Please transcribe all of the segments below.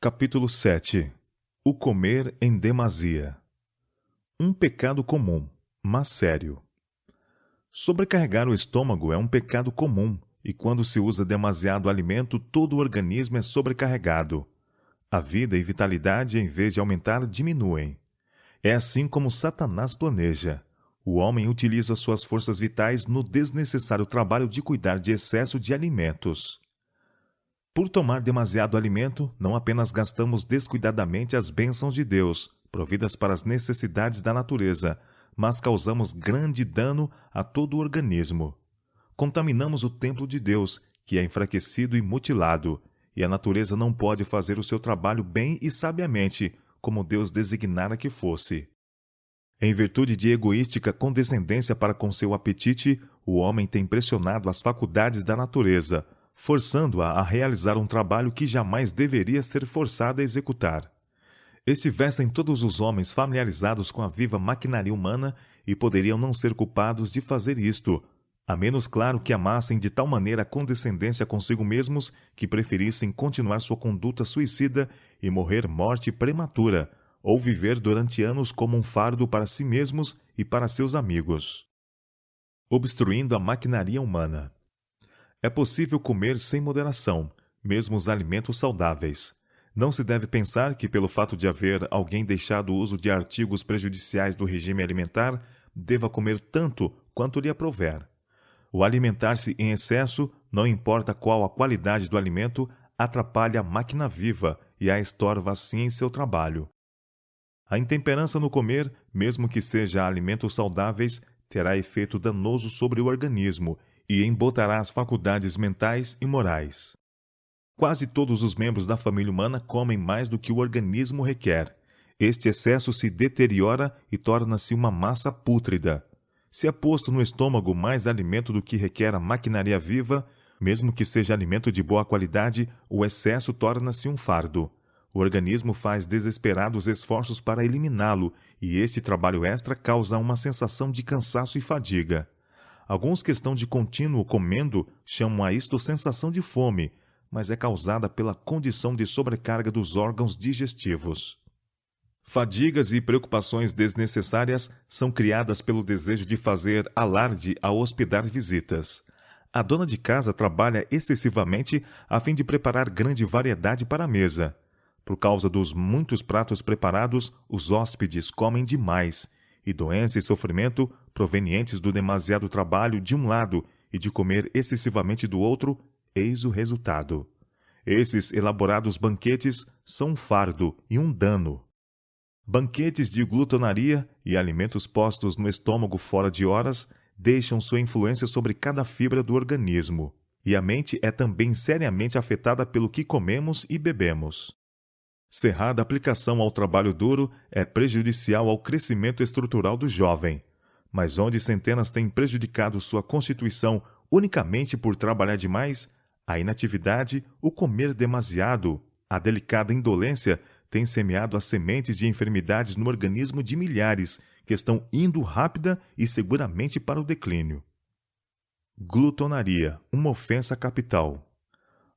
Capítulo 7. O comer em demasia. Um pecado comum, mas sério. Sobrecarregar o estômago é um pecado comum, e quando se usa demasiado alimento, todo o organismo é sobrecarregado. A vida e vitalidade, em vez de aumentar, diminuem. É assim como Satanás planeja. O homem utiliza suas forças vitais no desnecessário trabalho de cuidar de excesso de alimentos. Por tomar demasiado alimento, não apenas gastamos descuidadamente as bênçãos de Deus, providas para as necessidades da natureza, mas causamos grande dano a todo o organismo. Contaminamos o templo de Deus, que é enfraquecido e mutilado, e a natureza não pode fazer o seu trabalho bem e sabiamente, como Deus designara que fosse. Em virtude de egoística condescendência para com seu apetite, o homem tem pressionado as faculdades da natureza, forçando-a a realizar um trabalho que jamais deveria ser forçada a executar. Estivessem todos os homens familiarizados com a viva maquinaria humana e poderiam não ser culpados de fazer isto, a menos claro que amassem de tal maneira a condescendência consigo mesmos que preferissem continuar sua conduta suicida e morrer morte prematura, ou viver durante anos como um fardo para si mesmos e para seus amigos. Obstruindo a maquinaria humana. É possível comer sem moderação, mesmo os alimentos saudáveis. Não se deve pensar que, pelo fato de haver alguém deixado o uso de artigos prejudiciais do regime alimentar, deva comer tanto quanto lhe aprouver. O alimentar-se em excesso, não importa qual a qualidade do alimento, atrapalha a máquina viva e a estorva assim em seu trabalho. A intemperança no comer, mesmo que seja alimentos saudáveis, terá efeito danoso sobre o organismo e embotará as faculdades mentais e morais. Quase todos os membros da família humana comem mais do que o organismo requer. Este excesso se deteriora e torna-se uma massa pútrida. Se é posto no estômago mais alimento do que requer a maquinaria viva, mesmo que seja alimento de boa qualidade, o excesso torna-se um fardo. O organismo faz desesperados esforços para eliminá-lo, e este trabalho extra causa uma sensação de cansaço e fadiga. Alguns que estão de contínuo comendo chamam a isto sensação de fome, mas é causada pela condição de sobrecarga dos órgãos digestivos. Fadigas e preocupações desnecessárias são criadas pelo desejo de fazer alarde ao hospedar visitas. A dona de casa trabalha excessivamente a fim de preparar grande variedade para a mesa. Por causa dos muitos pratos preparados, os hóspedes comem demais, e doença e sofrimento, provenientes do demasiado trabalho de um lado e de comer excessivamente do outro, eis o resultado. Esses elaborados banquetes são um fardo e um dano. Banquetes de glutonaria e alimentos postos no estômago fora de horas deixam sua influência sobre cada fibra do organismo, e a mente é também seriamente afetada pelo que comemos e bebemos. Cerrada aplicação ao trabalho duro é prejudicial ao crescimento estrutural do jovem, mas onde centenas têm prejudicado sua constituição unicamente por trabalhar demais, a inatividade, o comer demasiado, a delicada indolência têm semeado as sementes de enfermidades no organismo de milhares que estão indo rápida e seguramente para o declínio. Glutonaria, uma ofensa capital.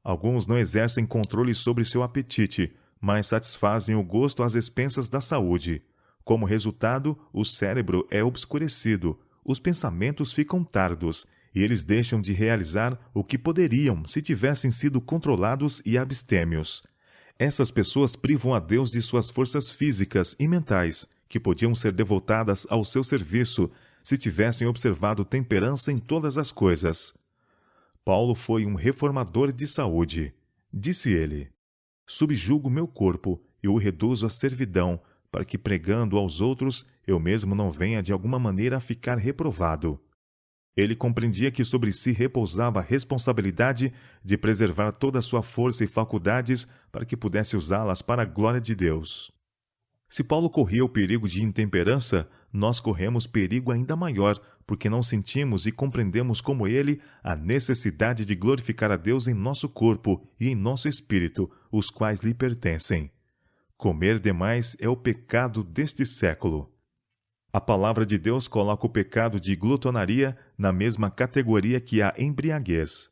Alguns não exercem controle sobre seu apetite, mas satisfazem o gosto às expensas da saúde. Como resultado, o cérebro é obscurecido, os pensamentos ficam tardos, e eles deixam de realizar o que poderiam se tivessem sido controlados e abstêmios. Essas pessoas privam a Deus de suas forças físicas e mentais, que podiam ser devotadas ao seu serviço se tivessem observado temperança em todas as coisas. Paulo foi um reformador de saúde. Disse ele: subjugo meu corpo e o reduzo à servidão, para que, pregando aos outros, eu mesmo não venha de alguma maneira a ficar reprovado. Ele compreendia que sobre si repousava a responsabilidade de preservar toda a sua força e faculdades para que pudesse usá-las para a glória de Deus. Se Paulo corria o perigo de intemperança, nós corremos perigo ainda maior, porque não sentimos e compreendemos como ele a necessidade de glorificar a Deus em nosso corpo e em nosso espírito, os quais lhe pertencem. Comer demais é o pecado deste século. A palavra de Deus coloca o pecado de glutonaria na mesma categoria que a embriaguez.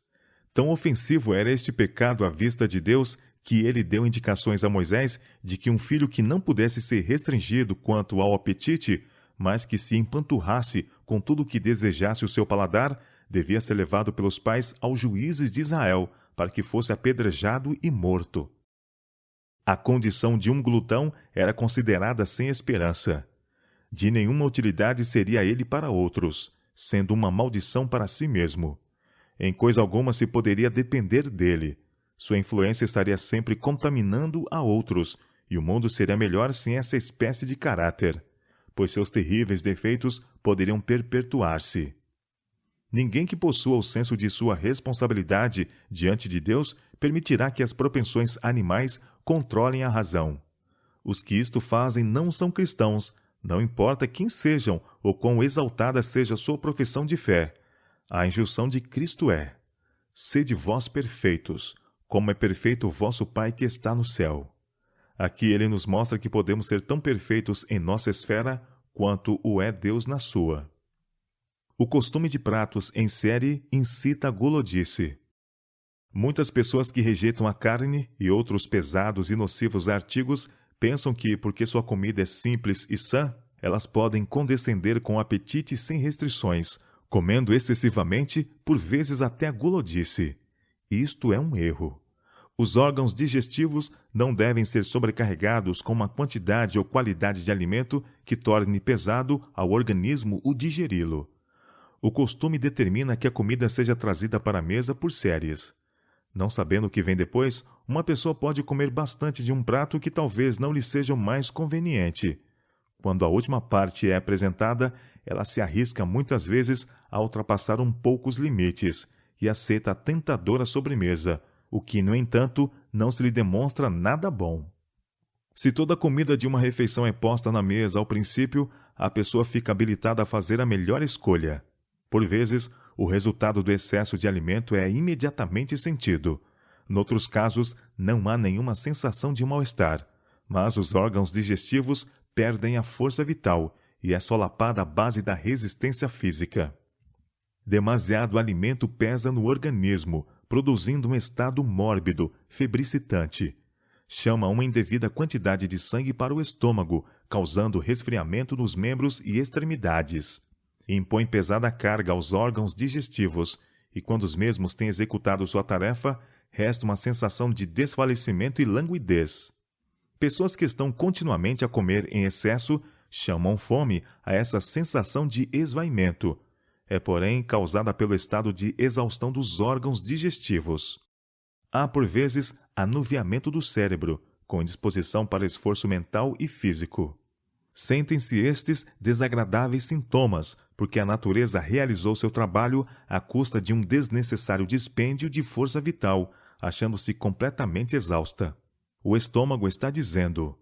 Tão ofensivo era este pecado à vista de Deus que ele deu indicações a Moisés de que um filho que não pudesse ser restringido quanto ao apetite, mas que se empanturrasse com tudo o que desejasse o seu paladar, devia ser levado pelos pais aos juízes de Israel, para que fosse apedrejado e morto. A condição de um glutão era considerada sem esperança. De nenhuma utilidade seria ele para outros, sendo uma maldição para si mesmo. Em coisa alguma se poderia depender dele. Sua influência estaria sempre contaminando a outros, e o mundo seria melhor sem essa espécie de caráter, pois seus terríveis defeitos poderiam perpetuar-se. Ninguém que possua o senso de sua responsabilidade diante de Deus permitirá que as propensões animais controlem a razão. Os que isto fazem não são cristãos, não importa quem sejam ou quão exaltada seja sua profissão de fé. A injunção de Cristo é: sede vós perfeitos, como é perfeito o vosso Pai que está no céu. Aqui ele nos mostra que podemos ser tão perfeitos em nossa esfera quanto o é Deus na sua. O costume de pratos em série incita a gulodice. Muitas pessoas que rejeitam a carne e outros pesados e nocivos artigos pensam que, porque sua comida é simples e sã, elas podem condescender com o apetite sem restrições, comendo excessivamente, por vezes até a gulodice. Isto é um erro. Os órgãos digestivos não devem ser sobrecarregados com uma quantidade ou qualidade de alimento que torne pesado ao organismo o digeri-lo. O costume determina que a comida seja trazida para a mesa por séries. Não sabendo o que vem depois, uma pessoa pode comer bastante de um prato que talvez não lhe seja o mais conveniente. Quando a última parte é apresentada, ela se arrisca muitas vezes a ultrapassar um pouco os limites e aceita a tentadora sobremesa, o que, no entanto, não se lhe demonstra nada bom. Se toda a comida de uma refeição é posta na mesa ao princípio, a pessoa fica habilitada a fazer a melhor escolha. Por vezes, o resultado do excesso de alimento é imediatamente sentido. Noutros casos, não há nenhuma sensação de mal-estar, mas os órgãos digestivos perdem a força vital e é solapada a base da resistência física. Demasiado alimento pesa no organismo, produzindo um estado mórbido, febricitante. Chama uma indevida quantidade de sangue para o estômago, causando resfriamento nos membros e extremidades. Impõe pesada carga aos órgãos digestivos, e quando os mesmos têm executado sua tarefa, resta uma sensação de desfalecimento e languidez. Pessoas que estão continuamente a comer em excesso chamam fome a essa sensação de esvaimento. É, porém, causada pelo estado de exaustão dos órgãos digestivos. Há, por vezes, anuviamento do cérebro, com indisposição para esforço mental e físico. Sentem-se estes desagradáveis sintomas, porque a natureza realizou seu trabalho à custa de um desnecessário dispêndio de força vital, achando-se completamente exausta. O estômago está dizendo: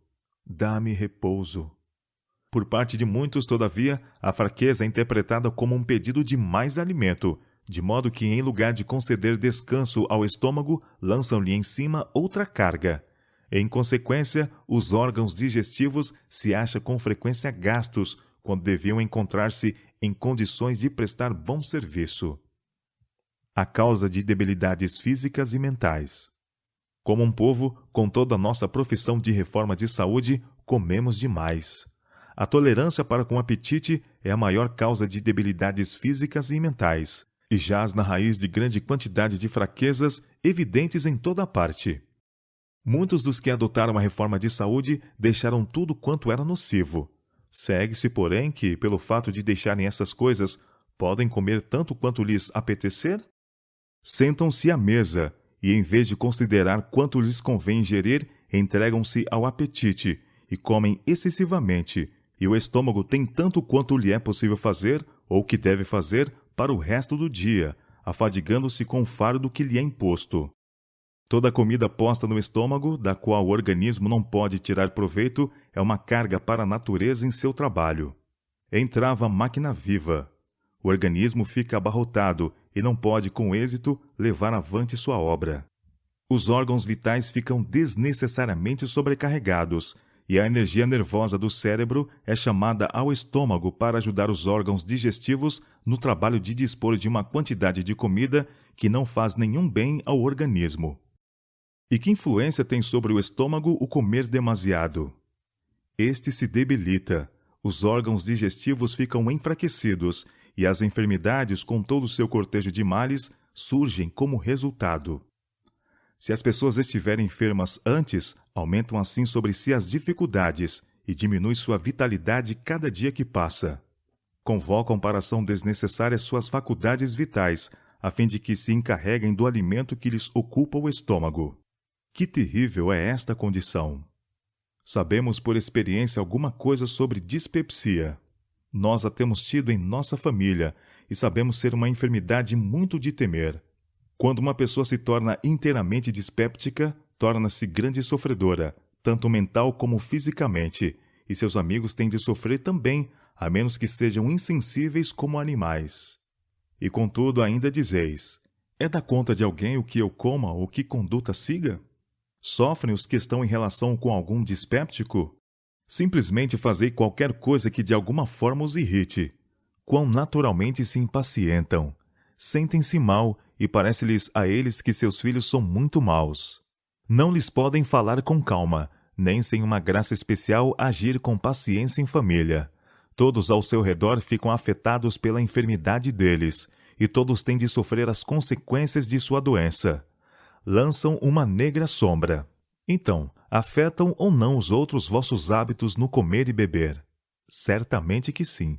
dá-me repouso. Por parte de muitos, todavia, a fraqueza é interpretada como um pedido de mais alimento, de modo que, em lugar de conceder descanso ao estômago, lançam-lhe em cima outra carga. Em consequência, os órgãos digestivos se acham com frequência gastos, quando deviam encontrar-se em condições de prestar bom serviço. A causa de debilidades físicas e mentais. Como um povo, com toda a nossa profissão de reforma de saúde, comemos demais. A tolerância para com o apetite é a maior causa de debilidades físicas e mentais, e jaz na raiz de grande quantidade de fraquezas evidentes em toda a parte. Muitos dos que adotaram a reforma de saúde deixaram tudo quanto era nocivo. Segue-se, porém, que, pelo fato de deixarem essas coisas, podem comer tanto quanto lhes apetecer? Sentam-se à mesa, e em vez de considerar quanto lhes convém ingerir, entregam-se ao apetite, e comem excessivamente, e o estômago tem tanto quanto lhe é possível fazer, ou que deve fazer, para o resto do dia, afadigando-se com o fardo que lhe é imposto. Toda comida posta no estômago, da qual o organismo não pode tirar proveito, é uma carga para a natureza em seu trabalho. Entrava a máquina viva. O organismo fica abarrotado e não pode, com êxito, levar avante sua obra. Os órgãos vitais ficam desnecessariamente sobrecarregados, e a energia nervosa do cérebro é chamada ao estômago para ajudar os órgãos digestivos no trabalho de dispor de uma quantidade de comida que não faz nenhum bem ao organismo. E que influência tem sobre o estômago o comer demasiado? Este se debilita, os órgãos digestivos ficam enfraquecidos e as enfermidades, com todo o seu cortejo de males, surgem como resultado. Se as pessoas estiverem enfermas antes, aumentam assim sobre si as dificuldades e diminui sua vitalidade cada dia que passa. Convocam para ação desnecessária suas faculdades vitais, a fim de que se encarreguem do alimento que lhes ocupa o estômago. Que terrível é esta condição! Sabemos por experiência alguma coisa sobre dispepsia. Nós a temos tido em nossa família e sabemos ser uma enfermidade muito de temer. Quando uma pessoa se torna inteiramente dispéptica, torna-se grande sofredora, tanto mental como fisicamente, e seus amigos têm de sofrer também, a menos que sejam insensíveis como animais. E contudo ainda dizeis: é da conta de alguém o que eu coma ou que conduta siga? Sofrem os que estão em relação com algum dispéptico? Simplesmente fazei qualquer coisa que de alguma forma os irrite. Quão naturalmente se impacientam. Sentem-se mal e parece-lhes a eles que seus filhos são muito maus. Não lhes podem falar com calma, nem sem uma graça especial agir com paciência em família. Todos ao seu redor ficam afetados pela enfermidade deles, e todos têm de sofrer as consequências de sua doença. Lançam uma negra sombra. Então, afetam ou não os outros vossos hábitos no comer e beber? Certamente que sim.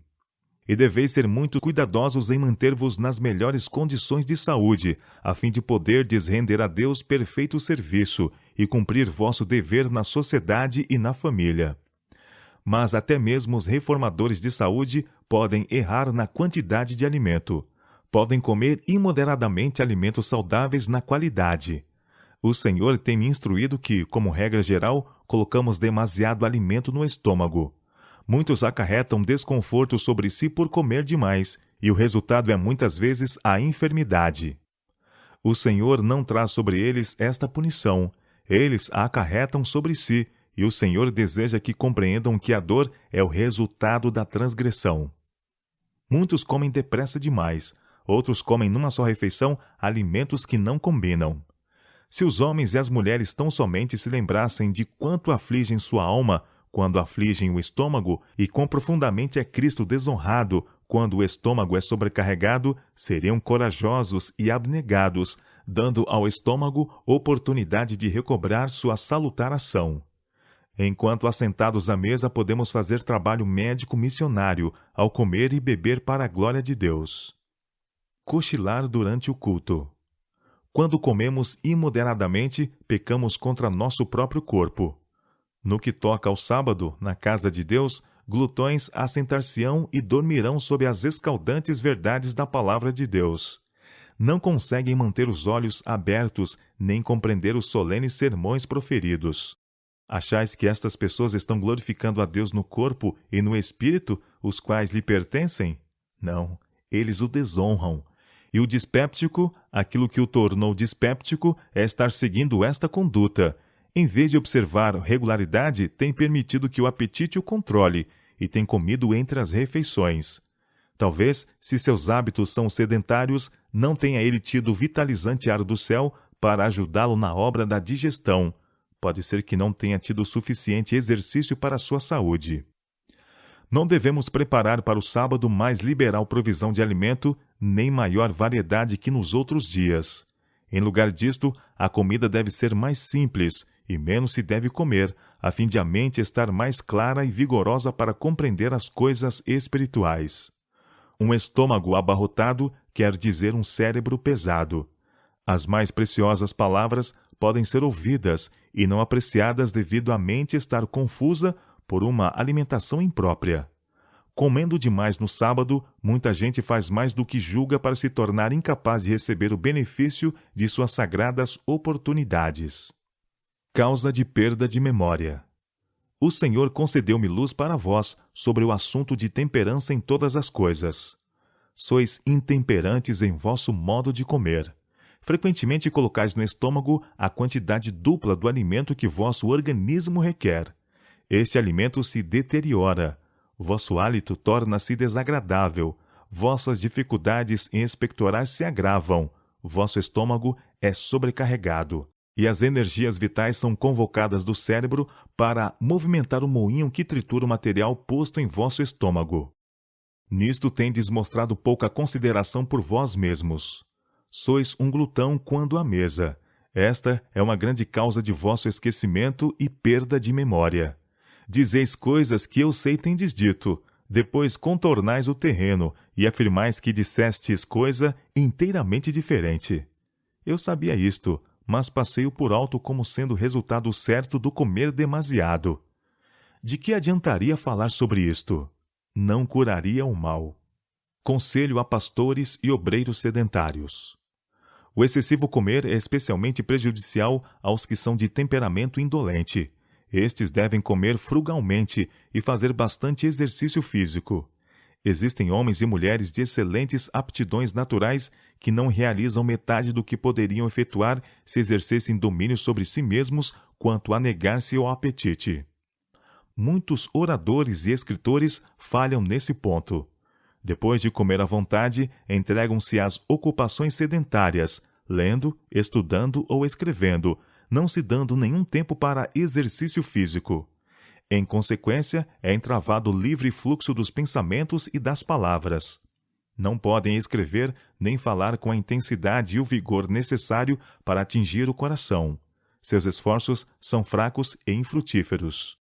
E deveis ser muito cuidadosos em manter-vos nas melhores condições de saúde, a fim de poderdes render a Deus perfeito serviço e cumprir vosso dever na sociedade e na família. Mas até mesmo os reformadores de saúde podem errar na quantidade de alimento. Podem comer imoderadamente alimentos saudáveis na qualidade. O Senhor tem me instruído que, como regra geral, colocamos demasiado alimento no estômago. Muitos acarretam desconforto sobre si por comer demais, e o resultado é muitas vezes a enfermidade. O Senhor não traz sobre eles esta punição. Eles a acarretam sobre si, e o Senhor deseja que compreendam que a dor é o resultado da transgressão. Muitos comem depressa demais. Outros comem numa só refeição alimentos que não combinam. Se os homens e as mulheres tão somente se lembrassem de quanto afligem sua alma quando afligem o estômago e quão profundamente é Cristo desonrado quando o estômago é sobrecarregado, seriam corajosos e abnegados, dando ao estômago oportunidade de recobrar sua salutar ação. Enquanto assentados à mesa podemos fazer trabalho médico missionário ao comer e beber para a glória de Deus. Cochilar durante o culto. Quando comemos imoderadamente, pecamos contra nosso próprio corpo. No que toca ao sábado, na casa de Deus, glutões assentar-se-ão e dormirão sob as escaldantes verdades da palavra de Deus. Não conseguem manter os olhos abertos, nem compreender os solenes sermões proferidos. Achais que estas pessoas estão glorificando a Deus no corpo e no espírito, os quais lhe pertencem? Não, eles o desonram. E o dispéptico, aquilo que o tornou dispéptico, é estar seguindo esta conduta. Em vez de observar regularidade, tem permitido que o apetite o controle e tem comido entre as refeições. Talvez, se seus hábitos são sedentários, não tenha ele tido o vitalizante ar do céu para ajudá-lo na obra da digestão. Pode ser que não tenha tido suficiente exercício para a sua saúde. Não devemos preparar para o sábado mais liberal provisão de alimento, nem maior variedade que nos outros dias. Em lugar disto, a comida deve ser mais simples, e menos se deve comer, a fim de a mente estar mais clara e vigorosa para compreender as coisas espirituais. Um estômago abarrotado quer dizer um cérebro pesado. As mais preciosas palavras podem ser ouvidas e não apreciadas devido à mente estar confusa por uma alimentação imprópria. Comendo demais no sábado, muita gente faz mais do que julga para se tornar incapaz de receber o benefício de suas sagradas oportunidades. Causa de perda de memória. O Senhor concedeu-me luz para vós sobre o assunto de temperança em todas as coisas. Sois intemperantes em vosso modo de comer. Frequentemente colocais no estômago a quantidade dupla do alimento que vosso organismo requer. Este alimento se deteriora. Vosso hálito torna-se desagradável. Vossas dificuldades em expectorar se agravam. Vosso estômago é sobrecarregado. e as energias vitais são convocadas do cérebro para movimentar o moinho que tritura o material posto em vosso estômago. Nisto tendes mostrado pouca consideração por vós mesmos. Sois um glutão quando à mesa. Esta é uma grande causa de vosso esquecimento e perda de memória. Dizeis coisas que eu sei tendes dito, depois contornais o terreno e afirmais que dissestes coisa inteiramente diferente. Eu sabia isto, mas passei-o por alto como sendo resultado certo do comer demasiado. De que adiantaria falar sobre isto? Não curaria o mal. Conselho a pastores e obreiros sedentários. O excessivo comer é especialmente prejudicial aos que são de temperamento indolente. Estes devem comer frugalmente e fazer bastante exercício físico. Existem homens e mulheres de excelentes aptidões naturais que não realizam metade do que poderiam efetuar se exercessem domínio sobre si mesmos quanto a negar-se ao apetite. Muitos oradores e escritores falham nesse ponto. Depois de comer à vontade, entregam-se às ocupações sedentárias, lendo, estudando ou escrevendo, não se dando nenhum tempo para exercício físico. Em consequência, é entravado o livre fluxo dos pensamentos e das palavras. Não podem escrever nem falar com a intensidade e o vigor necessário para atingir o coração. Seus esforços são fracos e infrutíferos.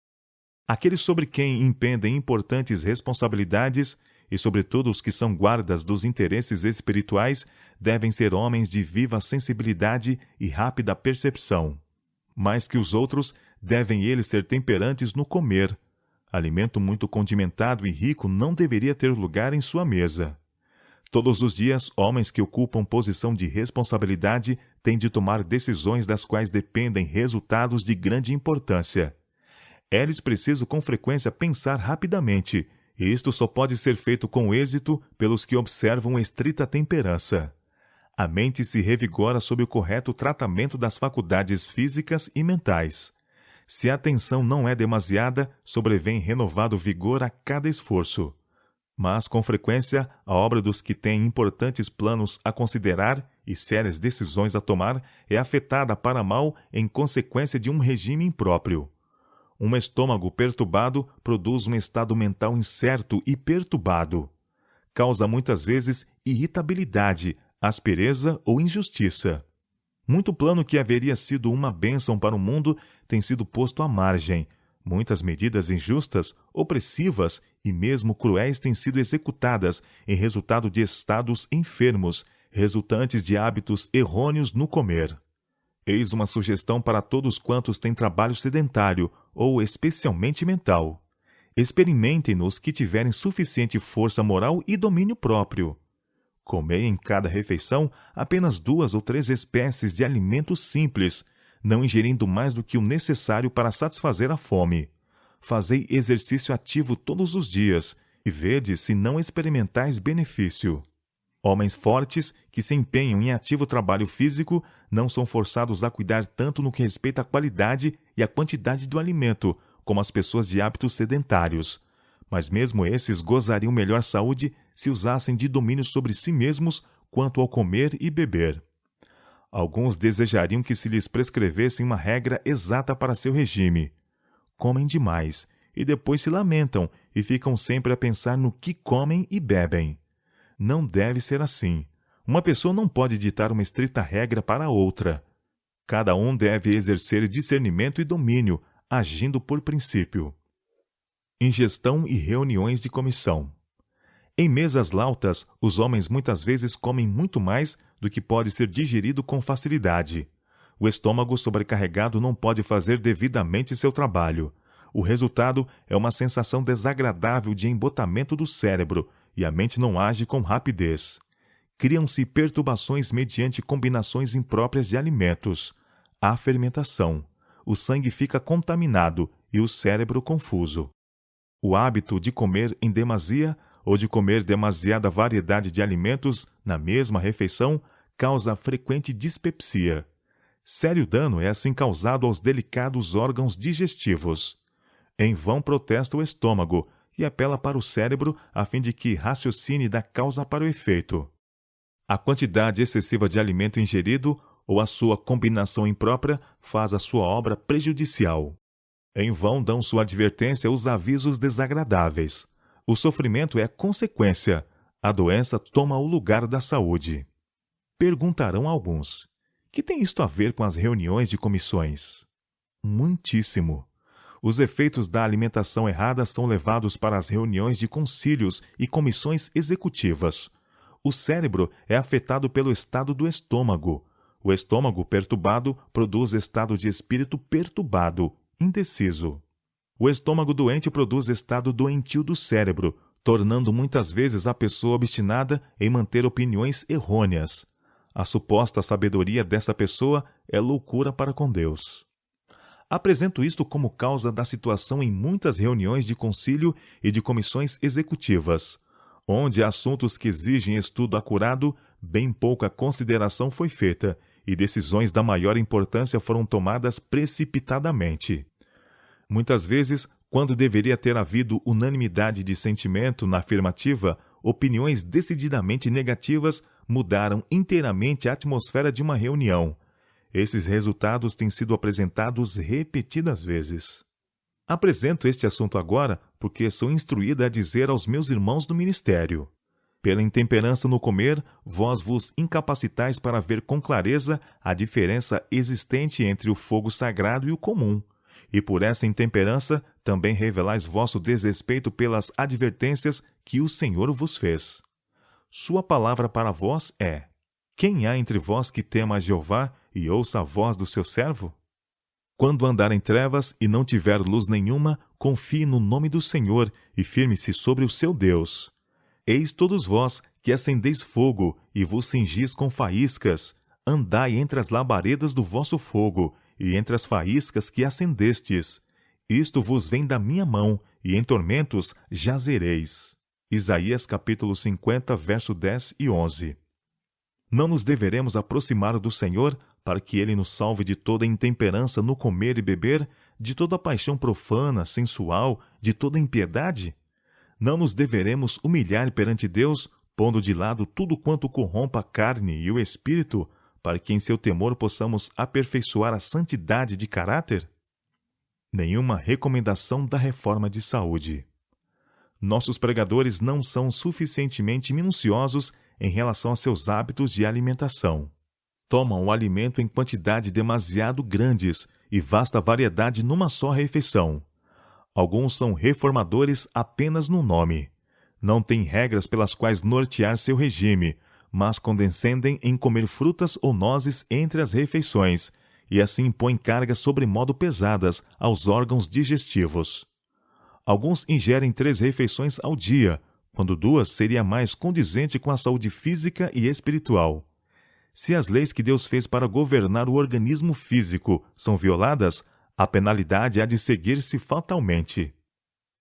Aqueles sobre quem impendem importantes responsabilidades, e sobretudo os que são guardas dos interesses espirituais, devem ser homens de viva sensibilidade e rápida percepção. Mais que os outros, devem eles ser temperantes no comer. Alimento muito condimentado e rico não deveria ter lugar em sua mesa. Todos os dias, homens que ocupam posição de responsabilidade têm de tomar decisões das quais dependem resultados de grande importância. É-lhes preciso com frequência pensar rapidamente, e isto só pode ser feito com êxito pelos que observam estrita temperança. A mente se revigora sob o correto tratamento das faculdades físicas e mentais. Se a atenção não é demasiada, sobrevém renovado vigor a cada esforço. Mas, com frequência, a obra dos que têm importantes planos a considerar e sérias decisões a tomar é afetada para mal em consequência de um regime impróprio. Um estômago perturbado produz um estado mental incerto e perturbado. Causa muitas vezes irritabilidade, aspereza ou injustiça. Muito plano que haveria sido uma bênção para o mundo tem sido posto à margem. Muitas medidas injustas, opressivas e mesmo cruéis têm sido executadas em resultado de estados enfermos, resultantes de hábitos errôneos no comer. Eis uma sugestão para todos quantos têm trabalho sedentário ou especialmente mental. Experimentem nos que tiverem suficiente força moral e domínio próprio. Comei em cada refeição apenas 2 ou 3 espécies de alimentos simples, não ingerindo mais do que o necessário para satisfazer a fome. Fazei exercício ativo todos os dias e vede se não experimentais benefício. Homens fortes que se empenham em ativo trabalho físico não são forçados a cuidar tanto no que respeita à qualidade e à quantidade do alimento, como as pessoas de hábitos sedentários. Mas mesmo esses gozariam melhor saúde se usassem de domínio sobre si mesmos quanto ao comer e beber. Alguns desejariam que se lhes prescrevesse uma regra exata para seu regime. Comem demais, e depois se lamentam e ficam sempre a pensar no que comem e bebem. Não deve ser assim. Uma pessoa não pode ditar uma estrita regra para outra. Cada um deve exercer discernimento e domínio, agindo por princípio. Ingestão e reuniões de comissão. Em mesas lautas, os homens muitas vezes comem muito mais do que pode ser digerido com facilidade. O estômago sobrecarregado não pode fazer devidamente seu trabalho. O resultado é uma sensação desagradável de embotamento do cérebro, e a mente não age com rapidez. Criam-se perturbações mediante combinações impróprias de alimentos. Há fermentação. O sangue fica contaminado e o cérebro confuso. O hábito de comer em demasia ou de comer demasiada variedade de alimentos na mesma refeição causa frequente dispepsia. Sério dano é assim causado aos delicados órgãos digestivos. Em vão protesta o estômago e apela para o cérebro a fim de que raciocine da causa para o efeito. A quantidade excessiva de alimento ingerido ou a sua combinação imprópria faz a sua obra prejudicial. Em vão dão sua advertência os avisos desagradáveis. O sofrimento é consequência. A doença toma o lugar da saúde. Perguntarão alguns: que tem isto a ver com as reuniões de comissões? Muitíssimo. Os efeitos da alimentação errada são levados para as reuniões de concílios e comissões executivas. O cérebro é afetado pelo estado do estômago. O estômago perturbado produz estado de espírito perturbado, indeciso. O estômago doente produz estado doentio do cérebro, tornando muitas vezes a pessoa obstinada em manter opiniões errôneas. A suposta sabedoria dessa pessoa é loucura para com Deus. Apresento isto como causa da situação em muitas reuniões de concílio e de comissões executivas, onde assuntos que exigem estudo acurado, bem pouca consideração foi feita, e decisões da maior importância foram tomadas precipitadamente. Muitas vezes, quando deveria ter havido unanimidade de sentimento na afirmativa, opiniões decididamente negativas mudaram inteiramente a atmosfera de uma reunião. Esses resultados têm sido apresentados repetidas vezes. Apresento este assunto agora porque sou instruída a dizer aos meus irmãos do ministério: pela intemperança no comer, vós vos incapacitais para ver com clareza a diferença existente entre o fogo sagrado e o comum, e por essa intemperança também revelais vosso desrespeito pelas advertências que o Senhor vos fez. Sua palavra para vós é: quem há entre vós que tema a Jeová e ouça a voz do seu servo? Quando andar em trevas e não tiver luz nenhuma, confie no nome do Senhor e firme-se sobre o seu Deus. Eis todos vós que acendeis fogo e vos cingis com faíscas, andai entre as labaredas do vosso fogo e entre as faíscas que acendestes. Isto vos vem da minha mão, e em tormentos jazereis. Isaías capítulo 50, verso 10 e 11. Não nos deveremos aproximar do Senhor para que Ele nos salve de toda intemperança no comer e beber, de toda paixão profana, sensual, de toda impiedade? Não nos deveremos humilhar perante Deus, pondo de lado tudo quanto corrompa a carne e o espírito, para que em seu temor possamos aperfeiçoar a santidade de caráter? Nenhuma recomendação da reforma de saúde. Nossos pregadores não são suficientemente minuciosos em relação a seus hábitos de alimentação. Tomam o alimento em quantidade demasiado grandes e vasta variedade numa só refeição. Alguns são reformadores apenas no nome. Não têm regras pelas quais nortear seu regime, mas condescendem em comer frutas ou nozes entre as refeições, e assim impõem cargas sobremodo pesadas aos órgãos digestivos. Alguns ingerem 3 refeições ao dia, quando 2 seria mais condizente com a saúde física e espiritual. Se as leis que Deus fez para governar o organismo físico são violadas, a penalidade há de seguir-se fatalmente.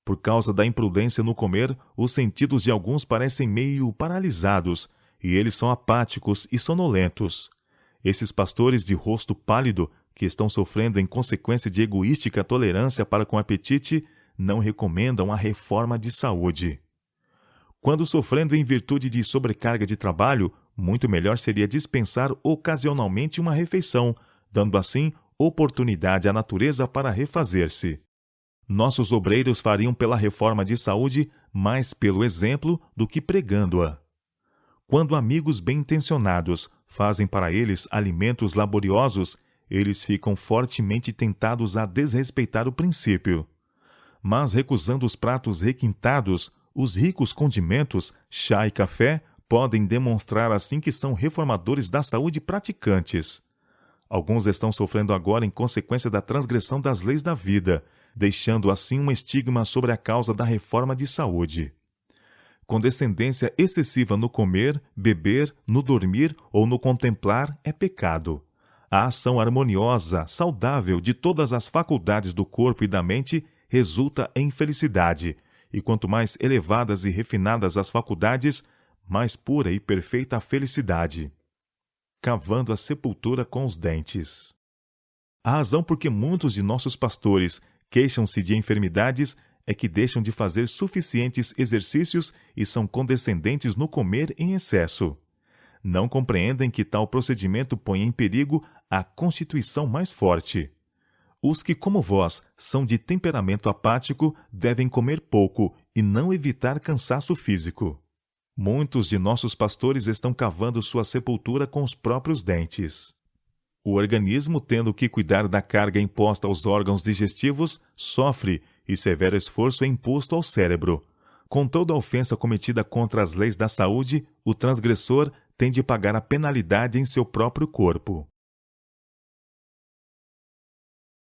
Por causa da imprudência no comer, os sentidos de alguns parecem meio paralisados, e eles são apáticos e sonolentos. Esses pastores de rosto pálido, que estão sofrendo em consequência de egoística tolerância para com o apetite, não recomendam a reforma de saúde. Quando sofrendo em virtude de sobrecarga de trabalho, muito melhor seria dispensar ocasionalmente uma refeição, dando assim oportunidade à natureza para refazer-se. Nossos obreiros fariam pela reforma de saúde mais pelo exemplo do que pregando-a. Quando amigos bem-intencionados fazem para eles alimentos laboriosos, eles ficam fortemente tentados a desrespeitar o princípio. Mas recusando os pratos requintados, os ricos condimentos, chá e café, podem demonstrar assim que são reformadores da saúde praticantes. Alguns estão sofrendo agora em consequência da transgressão das leis da vida, deixando assim um estigma sobre a causa da reforma de saúde. Condescendência excessiva no comer, beber, no dormir ou no contemplar é pecado. A ação harmoniosa, saudável de todas as faculdades do corpo e da mente resulta em felicidade, e quanto mais elevadas e refinadas as faculdades, mais pura e perfeita a felicidade. Cavando a sepultura com os dentes. A razão por que muitos de nossos pastores queixam-se de enfermidades é que deixam de fazer suficientes exercícios e são condescendentes no comer em excesso. não compreendem que tal procedimento põe em perigo a constituição mais forte. Os que, como vós, são de temperamento apático, devem comer pouco e não evitar cansaço físico. Muitos de nossos pastores estão cavando sua sepultura com os próprios dentes. O organismo, tendo que cuidar da carga imposta aos órgãos digestivos, sofre, e severo esforço é imposto ao cérebro. Com toda a ofensa cometida contra as leis da saúde, o transgressor tem de pagar a penalidade em seu próprio corpo.